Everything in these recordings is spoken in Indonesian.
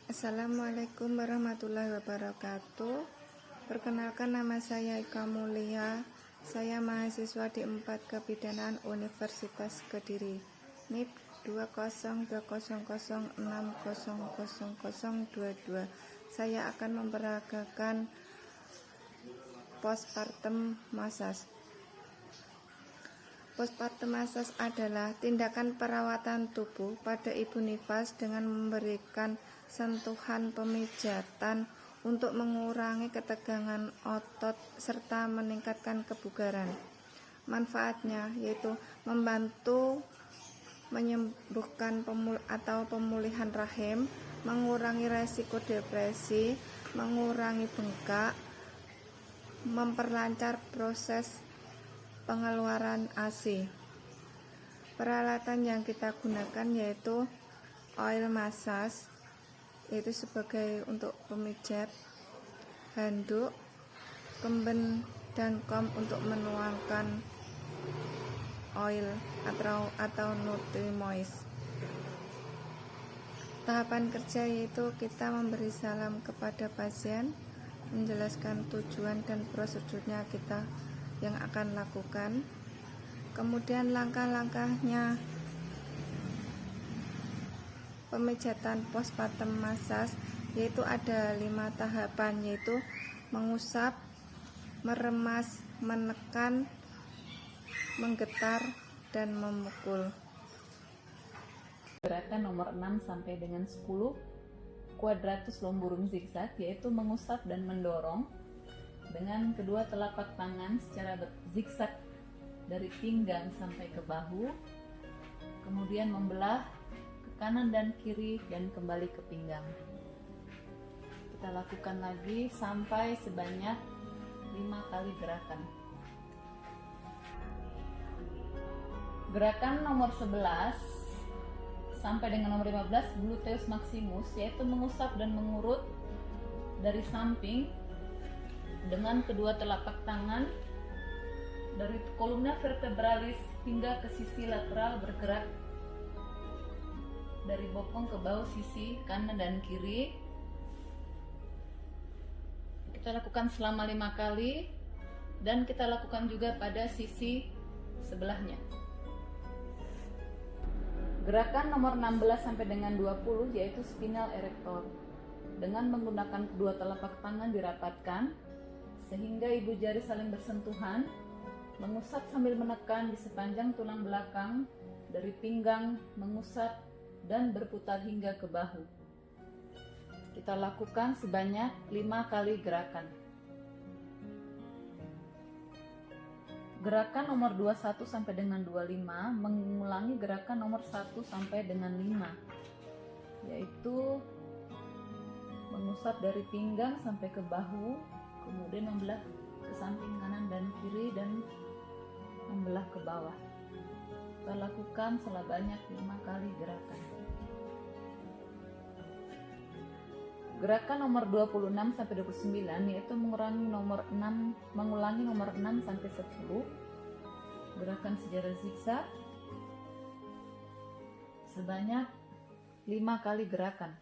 Assalamualaikum warahmatullahi wabarakatuh. Perkenalkan, nama saya Ika Mulia. Saya mahasiswa di 4 Kebidanan Universitas Kediri. NIP 20200600022. Saya akan memperagakan postpartum massage. Postpartum massage adalah tindakan perawatan tubuh pada ibu nifas dengan memberikan sentuhan pemijatan untuk mengurangi ketegangan otot serta meningkatkan kebugaran. Manfaatnya yaitu membantu menyembuhkan pemulihan rahim, mengurangi resiko depresi, mengurangi bengkak, memperlancar proses pengeluaran ASI. Peralatan yang kita gunakan yaitu oil massage, yaitu sebagai untuk pemijat, handuk, kemben, dan kom untuk menuangkan oil atau Nutri-Moist. Tahapan kerja yaitu kita memberi salam kepada pasien, menjelaskan tujuan dan prosedurnya kita yang akan lakukan, kemudian langkah-langkahnya pemijatan postpartum massage, yaitu ada 5 tahapan, yaitu mengusap, meremas, menekan, menggetar, dan memukul. Gerakan nomor 6 sampai dengan 10, kuadratus lomburung zigzag, yaitu mengusap dan mendorong dengan kedua telapak tangan secara zigzag dari pinggang sampai ke bahu, kemudian membelah ke kanan dan kiri dan kembali ke pinggang. Kita lakukan lagi sampai sebanyak 5 kali gerakan. Gerakan nomor 11 sampai dengan nomor 15, gluteus maximus, yaitu mengusap dan mengurut dari samping dengan kedua telapak tangan dari kolumna vertebralis hingga ke sisi lateral, bergerak dari bokong ke bahu sisi kanan dan kiri. Kita lakukan selama 5 kali dan kita lakukan juga pada sisi sebelahnya. Gerakan nomor 16 sampai dengan 20 yaitu spinal erector. Dengan menggunakan kedua telapak tangan dirapatkan sehingga ibu jari saling bersentuhan, mengusap sambil menekan di sepanjang tulang belakang dari pinggang, mengusap dan berputar hingga ke bahu. Kita lakukan sebanyak 5 kali gerakan. Gerakan nomor 21 sampai dengan 25 mengulangi gerakan nomor 1 sampai dengan 5, yaitu mengusap dari pinggang sampai ke bahu, kemudian membelah ke samping kanan dan kiri dan membelah ke bawah. Kita lakukan sebanyak 5 kali gerakan. Gerakan nomor 26 sampai 29 yaitu mengulangi nomor 6 sampai 10. Gerakan sejarah zigzag sebanyak 5 kali gerakan.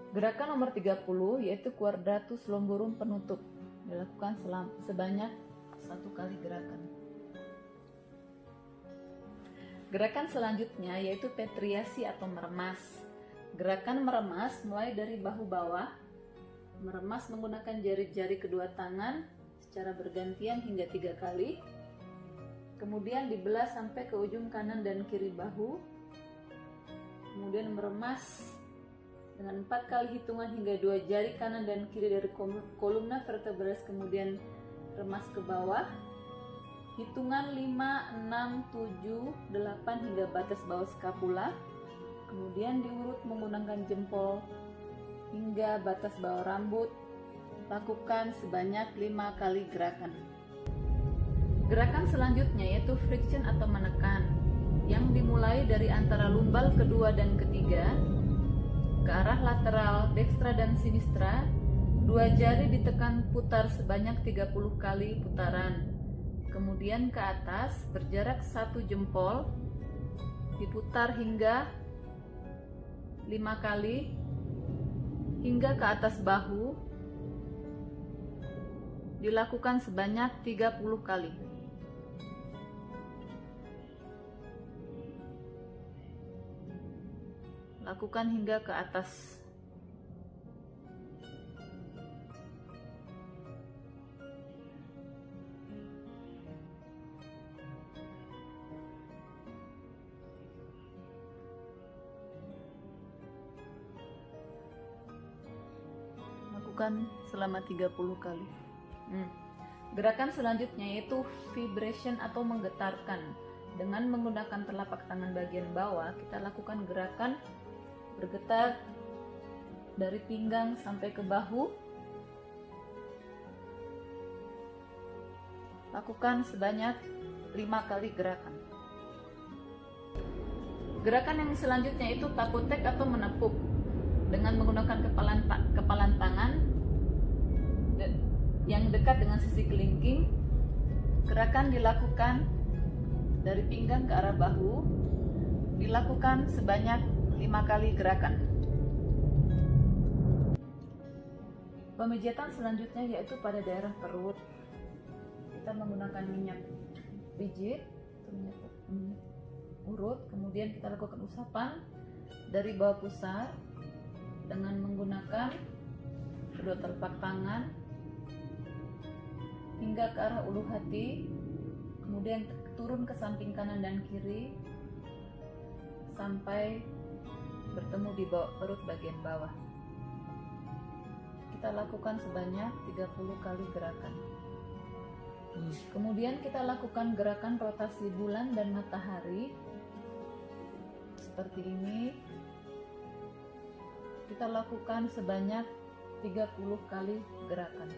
Gerakan nomor 30 yaitu kuadratus lomburung penutup, dilakukan sebanyak 1 kali gerakan. Gerakan selanjutnya yaitu petriasi atau meremas. Gerakan meremas mulai dari bahu bawah, meremas menggunakan jari-jari kedua tangan secara bergantian hingga 3 kali, kemudian dibelah sampai ke ujung kanan dan kiri bahu, kemudian meremas dengan 4 kali hitungan hingga 2 jari kanan dan kiri dari kolumna vertebralis, kemudian remas ke bawah, hitungan 5, 6, 7, 8 hingga batas bawah skapula, kemudian diurut menggunakan jempol hingga batas bawah rambut. Lakukan sebanyak 5 kali gerakan. Gerakan selanjutnya yaitu friction atau menekan, yang dimulai dari antara lumbal kedua dan ketiga ke arah lateral, dekstra dan sinistra. 2 jari ditekan putar sebanyak 30 kali putaran. kemudian ke atas berjarak 1 jempol, diputar hingga 5 kali hingga ke atas bahu, dilakukan sebanyak 30 kali. Lakukan hingga ke atas. Lakukan selama 30 kali. Gerakan selanjutnya yaitu vibration atau menggetarkan. Dengan menggunakan telapak tangan bagian bawah, kita lakukan gerakan bergetar dari pinggang sampai ke bahu. Lakukan sebanyak 5 kali gerakan. Gerakan yang selanjutnya itu tapotek atau menepuk. Dengan menggunakan kepalan tangan yang dekat dengan sisi kelingking, gerakan dilakukan dari pinggang ke arah bahu, dilakukan sebanyak 5 kali gerakan. Pemijatan selanjutnya yaitu pada daerah perut. Kita menggunakan minyak pijit, minyak urut, kemudian kita lakukan usapan dari bawah pusar dengan menggunakan kedua telapak tangan hingga ke arah ulu hati, kemudian turun ke samping kanan dan kiri sampai bertemu di bawah perut bagian bawah. Kita lakukan sebanyak 30 kali gerakan. Kemudian kita lakukan gerakan rotasi bulan dan matahari seperti ini. Kita lakukan sebanyak 30 kali gerakan.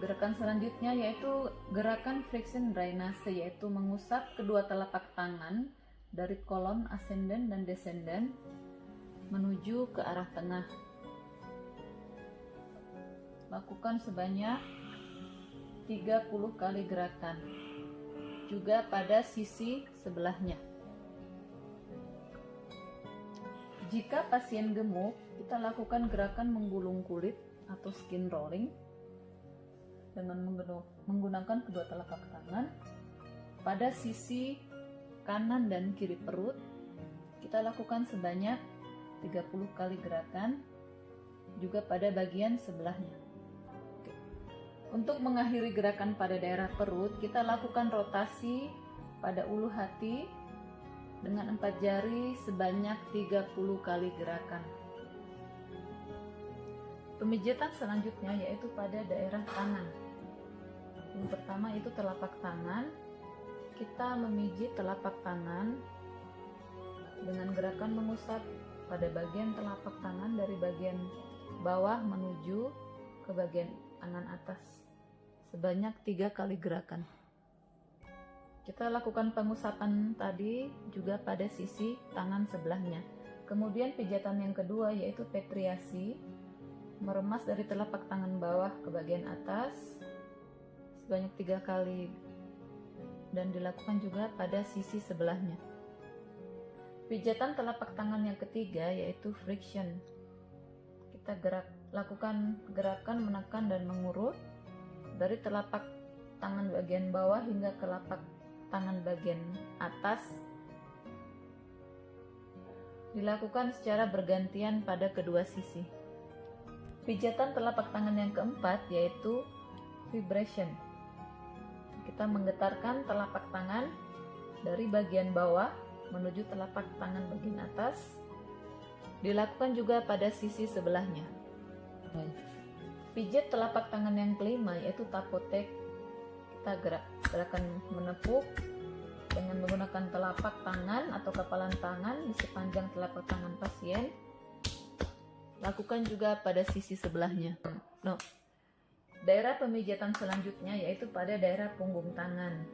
Gerakan selanjutnya yaitu gerakan friction drainase, yaitu mengusap kedua telapak tangan dari kolon ascendant dan descendant menuju ke arah tengah. Lakukan sebanyak 30 kali gerakan, juga pada sisi sebelahnya. Jika pasien gemuk, kita lakukan gerakan menggulung kulit atau skin rolling dengan menggunakan kedua telapak tangan pada sisi kanan dan kiri perut. Kita lakukan sebanyak 30 kali gerakan, juga pada bagian sebelahnya. Untuk mengakhiri gerakan pada daerah perut, kita lakukan rotasi pada ulu hati dengan 4 jari sebanyak 30 kali gerakan. Pemijatan selanjutnya yaitu pada daerah tangan. Yang pertama itu telapak tangan. Kita memijit telapak tangan dengan gerakan mengusap pada bagian telapak tangan dari bagian bawah menuju ke bagian tangan atas sebanyak 3 kali gerakan. Kita lakukan pengusapan tadi juga pada sisi tangan sebelahnya. Kemudian pijatan yang kedua yaitu petriasi, meremas dari telapak tangan bawah ke bagian atas sebanyak 3 kali dan dilakukan juga pada sisi sebelahnya. Pijatan telapak tangan yang ketiga yaitu friction. Kita lakukan gerakan menekan dan mengurut dari telapak tangan bagian bawah hingga ke telapak tangan bagian atas, dilakukan secara bergantian pada kedua sisi. Pijatan telapak tangan yang keempat yaitu vibration. Kita menggetarkan telapak tangan dari bagian bawah menuju telapak tangan bagian atas, dilakukan juga pada sisi sebelahnya. Pijat telapak tangan yang kelima yaitu tapotek. Kita gerakan menepuk dengan menggunakan telapak tangan atau kepalan tangan di sepanjang telapak tangan pasien. Lakukan juga pada sisi sebelahnya. Daerah pemijatan selanjutnya yaitu pada daerah punggung tangan.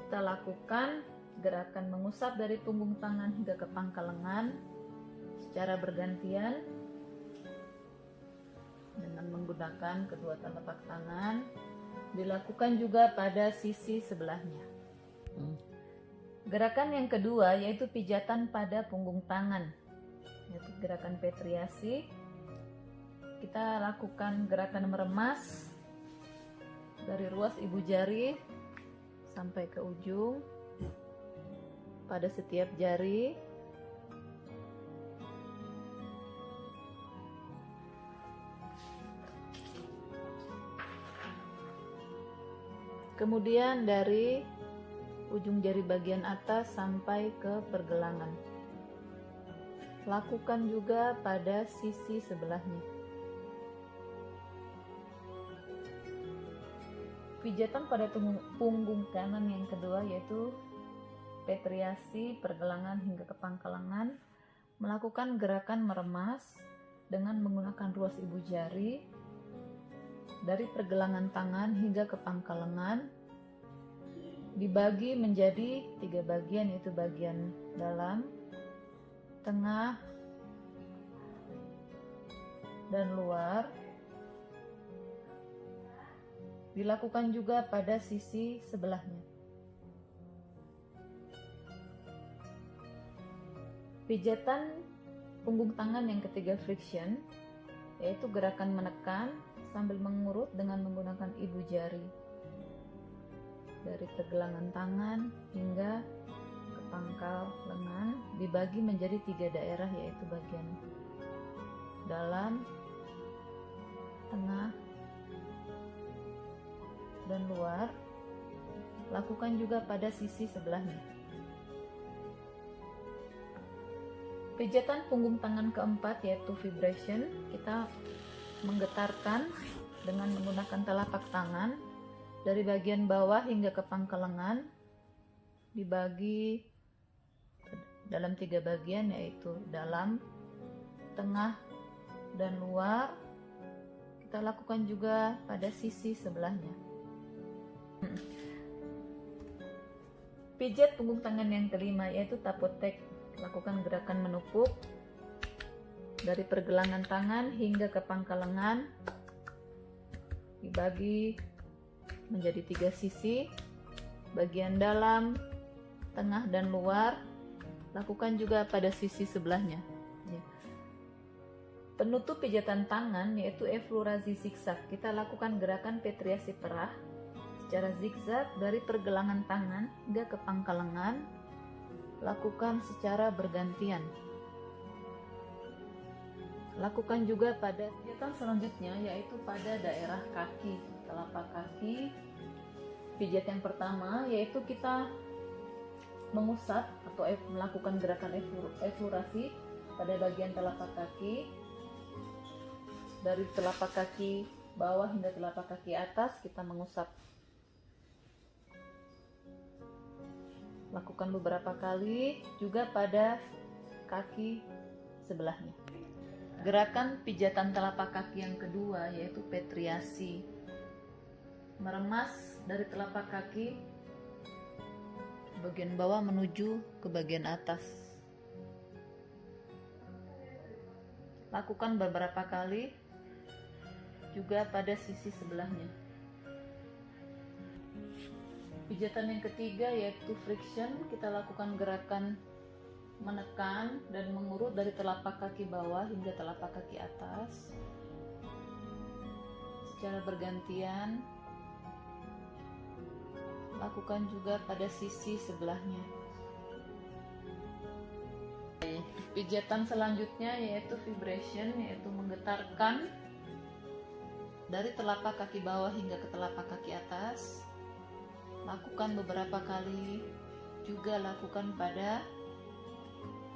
Kita lakukan gerakan mengusap dari punggung tangan hingga ke pangkal lengan secara bergantian dengan menggunakan kedua telapak tangan. Dilakukan juga pada sisi sebelahnya. Gerakan yang kedua yaitu pijatan pada punggung tangan, yaitu gerakan petriasi. Kita lakukan gerakan meremas dari ruas ibu jari sampai ke ujung pada setiap jari. Kemudian dari ujung jari bagian atas sampai ke pergelangan. Lakukan juga pada sisi sebelahnya. Pijatan pada punggung kanan yang kedua yaitu petriasi pergelangan hingga ke pangkalengan. Melakukan gerakan meremas dengan menggunakan ruas ibu jari dari pergelangan tangan hingga ke pangkalengan. Dibagi menjadi 3 bagian, yaitu bagian dalam, tengah, dan luar. Dilakukan juga pada sisi sebelahnya. Pijatan punggung tangan yang ketiga friction, yaitu gerakan menekan sambil mengurut dengan menggunakan ibu jari dari pergelangan tangan hingga ke pangkal lengan. Dibagi menjadi 3 daerah, yaitu bagian dalam, tengah, dan luar. Lakukan juga pada sisi sebelahnya. Pijatan punggung tangan keempat yaitu vibration. Kita menggetarkan dengan menggunakan telapak tangan dari bagian bawah hingga ke pangkal lengan. Dibagi dalam 3 bagian, yaitu dalam, tengah, dan luar. Kita lakukan juga pada sisi sebelahnya. Pijat punggung tangan yang kelima yaitu tapotek. Lakukan gerakan menupuk dari pergelangan tangan hingga ke pangkal lengan. Dibagi menjadi 3 sisi, bagian dalam, tengah, dan luar. Lakukan juga pada sisi sebelahnya. Penutup pijatan tangan yaitu eflorasi zigzag. Kita lakukan gerakan petriasi perah secara zigzag dari pergelangan tangan hingga ke pangkal lengan. Lakukan secara bergantian. Lakukan juga pada pijatan selanjutnya yaitu pada daerah kaki, telapak kaki. Pijat yang pertama yaitu kita mengusap atau melakukan gerakan eflorasi pada bagian telapak kaki. Dari telapak kaki bawah hingga telapak kaki atas kita mengusap. Lakukan beberapa kali juga pada kaki sebelahnya. Gerakan pijatan telapak kaki yang kedua yaitu petriasi. Meremas dari telapak kaki bagian bawah menuju ke bagian atas. Lakukan beberapa kali juga pada sisi sebelahnya. Pijatan yang ketiga yaitu friction. Kita lakukan gerakan menekan dan mengurut dari telapak kaki bawah hingga telapak kaki atas secara bergantian. Lakukan juga pada sisi sebelahnya. Pijatan selanjutnya yaitu vibration, yaitu menggetarkan dari telapak kaki bawah hingga ke telapak kaki atas. Lakukan beberapa kali, juga lakukan pada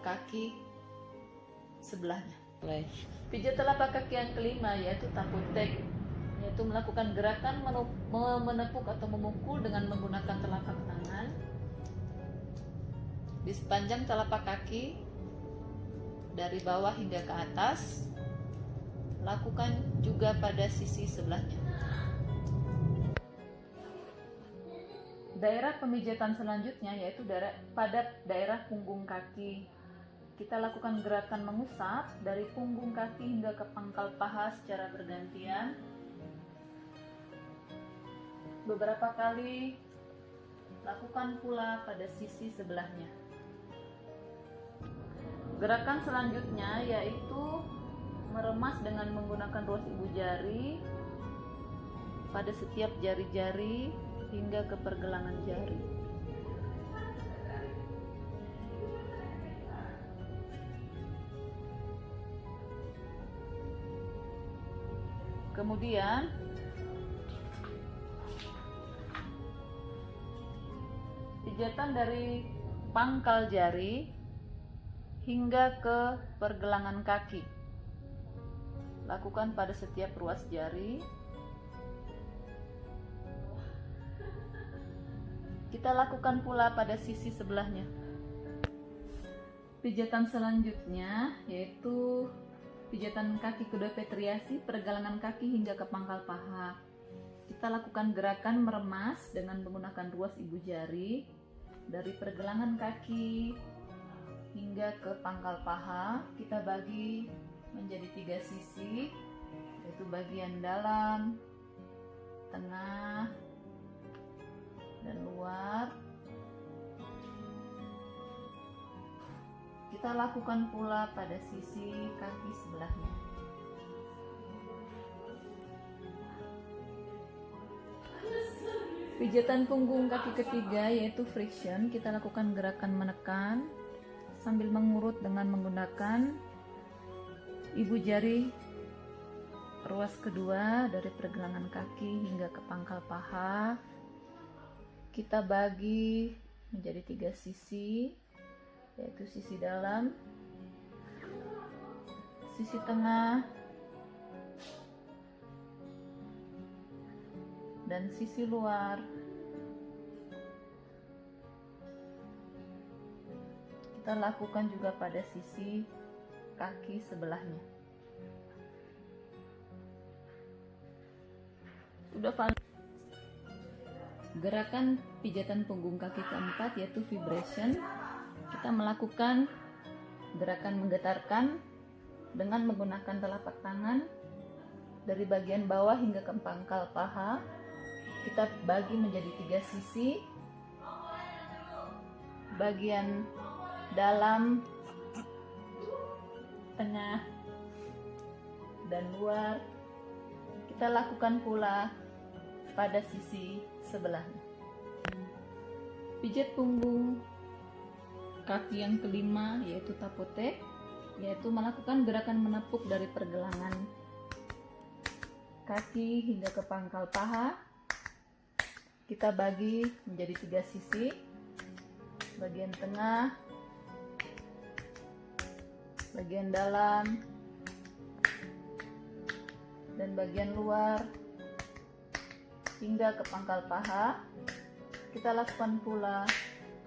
kaki sebelahnya. Pijat telapak kaki yang kelima yaitu tapotek, yaitu melakukan gerakan menepuk atau memukul dengan menggunakan telapak tangan di sepanjang telapak kaki dari bawah hingga ke atas. Lakukan juga pada sisi sebelahnya. Daerah pemijatan selanjutnya yaitu pada daerah punggung kaki. kita lakukan gerakan mengusap dari punggung kaki hingga ke pangkal paha secara bergantian. Beberapa kali lakukan pula pada sisi sebelahnya. Gerakan selanjutnya yaitu meremas dengan menggunakan ruas ibu jari pada setiap jari-jari hingga ke pergelangan jari. Kemudian pijatan dari pangkal jari hingga ke pergelangan kaki. Lakukan pada setiap ruas jari. Kita lakukan pula pada sisi sebelahnya. Pijatan selanjutnya yaitu pijatan kaki kedua petriasi, pergelangan kaki hingga ke pangkal paha. Kita lakukan gerakan meremas dengan menggunakan ruas ibu jari dari pergelangan kaki hingga ke pangkal paha. Kita bagi menjadi 3 sisi, yaitu bagian dalam, tengah, dan luar. Kita lakukan pula pada sisi kaki sebelahnya. Pijatan punggung kaki ketiga yaitu friction. Kita lakukan gerakan menekan sambil mengurut dengan menggunakan ibu jari ruas kedua dari pergelangan kaki hingga ke pangkal paha. Kita bagi menjadi 3 sisi, yaitu sisi dalam, sisi tengah, dan sisi luar. Kita lakukan juga pada sisi kaki sebelahnya. Sudah valid. Gerakan pijatan punggung kaki keempat yaitu vibration. Kita melakukan gerakan menggetarkan dengan menggunakan telapak tangan dari bagian bawah hingga ke pangkal paha. Kita bagi menjadi 3 sisi, bagian dalam, tengah, dan luar. Kita lakukan pula pada sisi sebelahnya. Pijat punggung kaki yang kelima yaitu tapote, yaitu melakukan gerakan menepuk dari pergelangan kaki hingga ke pangkal paha. Kita bagi menjadi 3 sisi, bagian tengah, bagian dalam, dan bagian luar hingga ke pangkal paha. Kita lakukan pula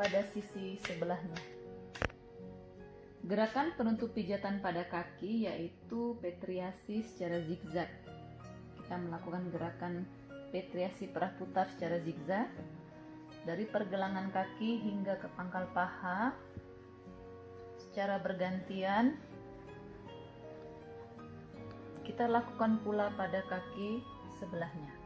pada sisi sebelahnya. Gerakan penutup pijatan pada kaki yaitu petriasi secara zigzag. Kita melakukan gerakan petriasi perah putar secara zigzag dari pergelangan kaki hingga ke pangkal paha secara bergantian. Kita lakukan pula pada kaki sebelahnya.